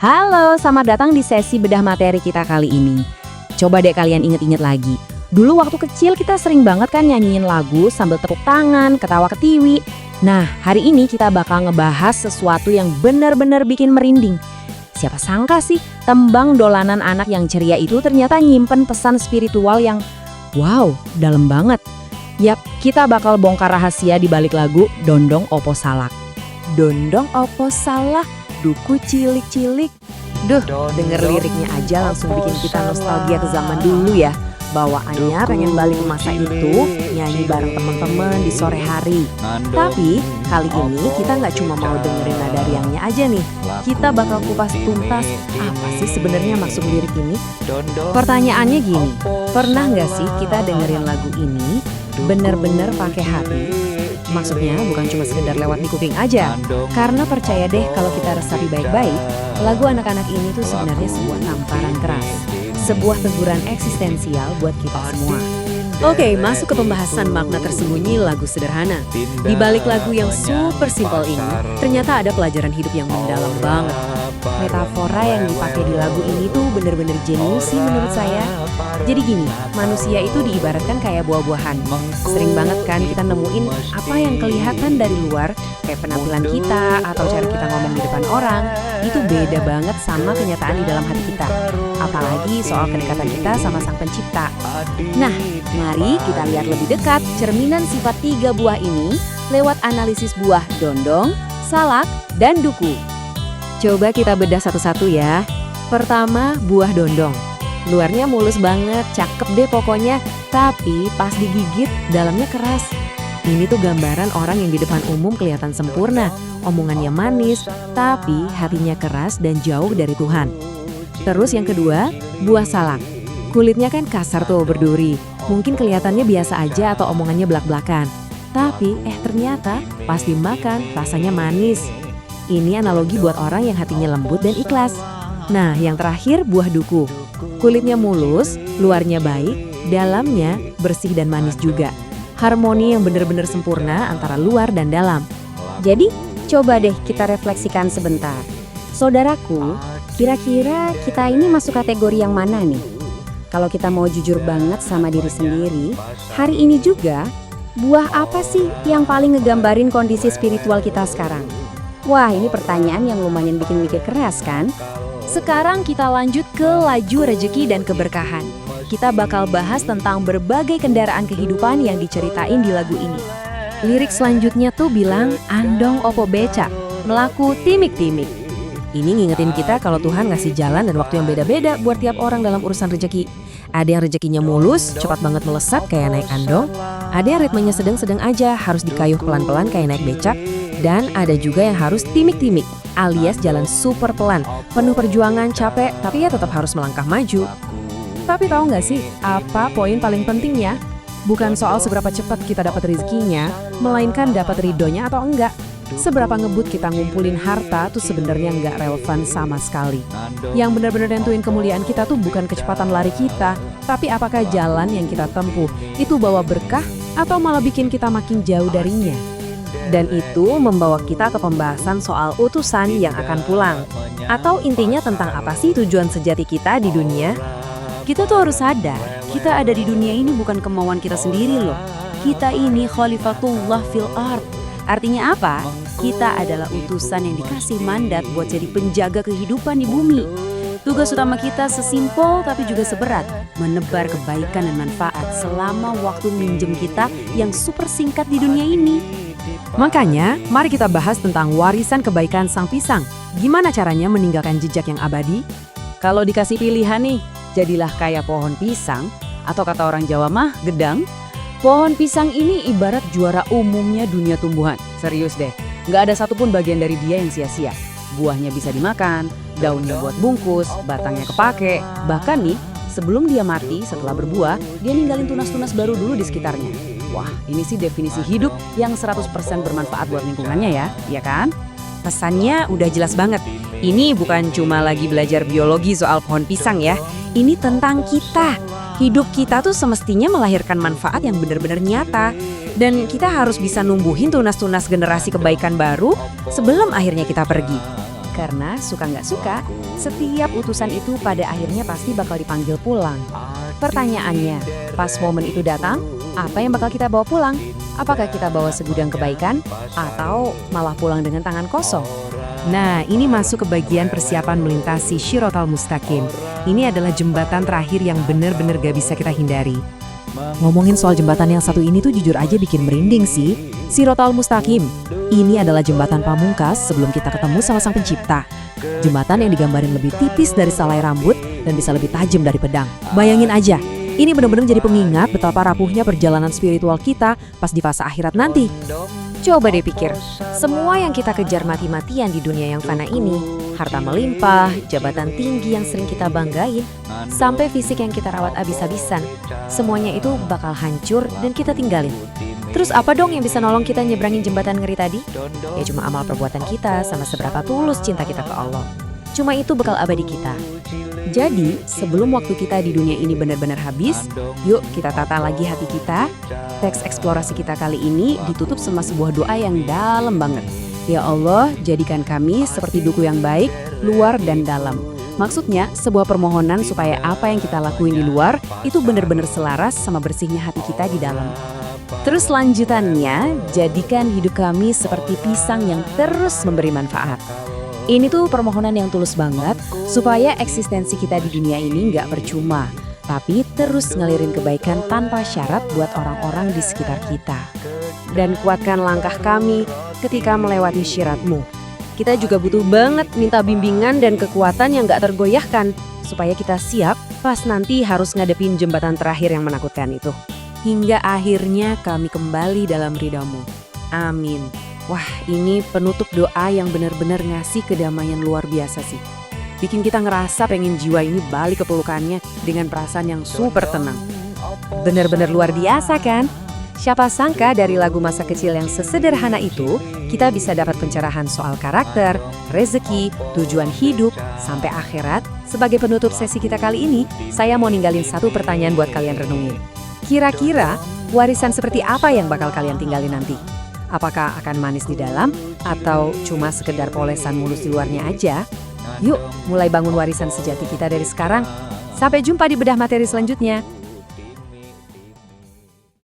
Halo, selamat datang di sesi bedah materi kita kali ini. Coba deh kalian inget-inget lagi. Dulu waktu kecil kita sering banget kan nyanyiin lagu sambil tepuk tangan, ketawa ketiwi. Nah, hari ini kita bakal ngebahas sesuatu yang benar-benar bikin merinding. Siapa sangka sih tembang dolanan anak yang ceria itu ternyata nyimpen pesan spiritual yang wow, dalam banget. Yap, kita bakal bongkar rahasia di balik lagu Dondong Opo Salak. Dondong Opo Salak, duku cilik-cilik. Duh, denger liriknya aja langsung bikin kita nostalgia ke zaman dulu ya. Bawaannya pengen balik ke masa itu, nyanyi bareng teman-teman di sore hari. Tapi kali ini kita nggak cuma mau dengerin nada riangnya aja nih. Kita bakal kupas tuntas apa sih sebenarnya maksud lirik ini. Pertanyaannya gini, pernah nggak sih kita dengerin lagu ini bener-bener pakai hati? Maksudnya bukan cuma sekedar lewat di kuping aja. Karena percaya deh kalau kita resapi baik-baik, lagu anak-anak ini tuh sebenarnya sebuah tamparan keras. Sebuah teguran eksistensial buat kita semua. Oke, masuk ke pembahasan makna tersembunyi lagu sederhana. Di balik lagu yang super simpel ini, ternyata ada pelajaran hidup yang mendalam banget. Metafora yang dipakai di lagu ini tuh bener-bener jenius sih menurut saya. Jadi gini, manusia itu diibaratkan kayak buah-buahan. Sering banget kan kita nemuin apa yang kelihatan dari luar, kayak penampilan kita atau cara kita ngomong di depan orang, itu beda banget sama kenyataan di dalam hati kita. Apalagi soal kedekatan kita sama Sang Pencipta. Nah, mari kita lihat lebih dekat cerminan sifat 3 buah ini lewat analisis buah dondong, salak, dan duku. Coba kita bedah satu-satu ya. Pertama, buah dondong. Luarnya mulus banget, cakep deh pokoknya. Tapi pas digigit, dalamnya keras. Ini tuh gambaran orang yang di depan umum kelihatan sempurna. Omongannya manis, tapi hatinya keras dan jauh dari Tuhan. Terus yang kedua, buah salak. Kulitnya kan kasar tuh, berduri. Mungkin kelihatannya biasa aja atau omongannya belak-belakan. Tapi ternyata pas dimakan rasanya manis. Ini analogi buat orang yang hatinya lembut dan ikhlas. Nah, yang terakhir buah duku. Kulitnya mulus, luarnya baik, dalamnya bersih dan manis juga. Harmoni yang benar-benar sempurna antara luar dan dalam. Jadi, coba deh kita refleksikan sebentar. Saudaraku, kira-kira kita ini masuk kategori yang mana nih? Kalau kita mau jujur banget sama diri sendiri, hari ini juga, buah apa sih yang paling ngegambarin kondisi spiritual kita sekarang? Wah, ini pertanyaan yang lumayan bikin mikir keras kan? Sekarang kita lanjut ke laju rejeki dan keberkahan. Kita bakal bahas tentang berbagai kendaraan kehidupan yang diceritain di lagu ini. Lirik selanjutnya tuh bilang, andong opo beca, melaku timik-timik. Ini ngingetin kita kalau Tuhan ngasih jalan dan waktu yang beda-beda buat tiap orang dalam urusan rejeki. Ada yang rezekinya mulus, cepat banget melesat kayak naik andong. Ada yang ritmenya sedang-sedang aja, harus dikayuh pelan-pelan kayak naik becak. Dan ada juga yang harus timik-timik, alias jalan super pelan, penuh perjuangan, capek, tapi ya tetap harus melangkah maju. Tapi tahu nggak sih, apa poin paling pentingnya? Bukan soal seberapa cepat kita dapat rezekinya, melainkan dapat ridhonya atau enggak. Seberapa ngebut kita ngumpulin harta tuh sebenarnya nggak relevan sama sekali. Yang benar-benar nentuin kemuliaan kita tuh bukan kecepatan lari kita, tapi apakah jalan yang kita tempuh itu bawa berkah atau malah bikin kita makin jauh darinya. Dan itu membawa kita ke pembahasan soal utusan yang akan pulang. Atau intinya tentang apa sih tujuan sejati kita di dunia? Kita tuh harus sadar, kita ada di dunia ini bukan kemauan kita sendiri loh. Kita ini khalifatullah fil ard. Artinya apa? Kita adalah utusan yang dikasih mandat buat jadi penjaga kehidupan di bumi. Tugas utama kita sesimpel tapi juga seberat, menebar kebaikan dan manfaat selama waktu minjem kita yang super singkat di dunia ini. Makanya, mari kita bahas tentang warisan kebaikan sang pisang. Gimana caranya meninggalkan jejak yang abadi? Kalau dikasih pilihan nih, jadilah kayak pohon pisang, atau kata orang Jawa mah, gedang. Pohon pisang ini ibarat juara umumnya dunia tumbuhan. Serius deh, nggak ada satupun bagian dari dia yang sia-sia. Buahnya bisa dimakan, daunnya buat bungkus, batangnya kepake. Bahkan nih, sebelum dia mati setelah berbuah, dia ninggalin tunas-tunas baru dulu di sekitarnya. Wah, ini sih definisi hidup yang 100% bermanfaat buat lingkungannya ya kan? Pesannya udah jelas banget. Ini bukan cuma lagi belajar biologi soal pohon pisang ya. Ini tentang kita. Hidup kita tuh semestinya melahirkan manfaat yang benar-benar nyata. Dan kita harus bisa numbuhin tunas-tunas generasi kebaikan baru sebelum akhirnya kita pergi. Karena suka nggak suka, setiap utusan itu pada akhirnya pasti bakal dipanggil pulang. Pertanyaannya, pas momen itu datang, apa yang bakal kita bawa pulang? Apakah kita bawa segudang kebaikan atau malah pulang dengan tangan kosong? Nah, ini masuk ke bagian persiapan melintasi Shiratal Mustaqim. Ini adalah jembatan terakhir yang benar-benar gak bisa kita hindari. Ngomongin soal jembatan yang satu ini tuh jujur aja bikin merinding sih. Shiratal Mustaqim. Ini adalah jembatan pamungkas sebelum kita ketemu sama Sang Pencipta. Jembatan yang digambarin lebih tipis dari selai rambut dan bisa lebih tajam dari pedang. Bayangin aja, ini benar-benar jadi pengingat betapa rapuhnya perjalanan spiritual kita pas di fase akhirat nanti. Coba deh pikir, semua yang kita kejar mati-matian di dunia yang fana ini, harta melimpah, jabatan tinggi yang sering kita banggain, sampai fisik yang kita rawat abis-abisan, semuanya itu bakal hancur dan kita tinggalin. Terus apa dong yang bisa nolong kita nyebrangin jembatan ngeri tadi? Ya cuma amal perbuatan kita sama seberapa tulus cinta kita ke Allah. Cuma itu bekal abadi kita. Jadi, sebelum waktu kita di dunia ini benar-benar habis, yuk kita tata lagi hati kita. Teks eksplorasi kita kali ini ditutup sama sebuah doa yang dalam banget. Ya Allah, jadikan kami seperti duku yang baik, luar dan dalam. Maksudnya, sebuah permohonan supaya apa yang kita lakuin di luar itu benar-benar selaras sama bersihnya hati kita di dalam. Terus lanjutannya, jadikan hidup kami seperti pisang yang terus memberi manfaat. Ini tuh permohonan yang tulus banget supaya eksistensi kita di dunia ini nggak percuma, tapi terus ngelirin kebaikan tanpa syarat buat orang-orang di sekitar kita. Dan kuatkan langkah kami ketika melewati syiratmu. Kita juga butuh banget minta bimbingan dan kekuatan yang nggak tergoyahkan supaya kita siap pas nanti harus ngadepin jembatan terakhir yang menakutkan itu. Hingga akhirnya kami kembali dalam ridhamu. Amin. Wah, ini penutup doa yang benar-benar ngasih kedamaian luar biasa sih. Bikin kita ngerasa pengen jiwa ini balik ke pelukannya dengan perasaan yang super tenang. Benar-benar luar biasa kan? Siapa sangka dari lagu masa kecil yang sesederhana itu, kita bisa dapat pencerahan soal karakter, rezeki, tujuan hidup, sampai akhirat. Sebagai penutup sesi kita kali ini, saya mau ninggalin satu pertanyaan buat kalian renungin. Kira-kira warisan seperti apa yang bakal kalian tinggalin nanti? Apakah akan manis di dalam atau cuma sekedar polesan mulus di luarnya aja? Yuk, mulai bangun warisan sejati kita dari sekarang. Sampai jumpa di bedah materi selanjutnya.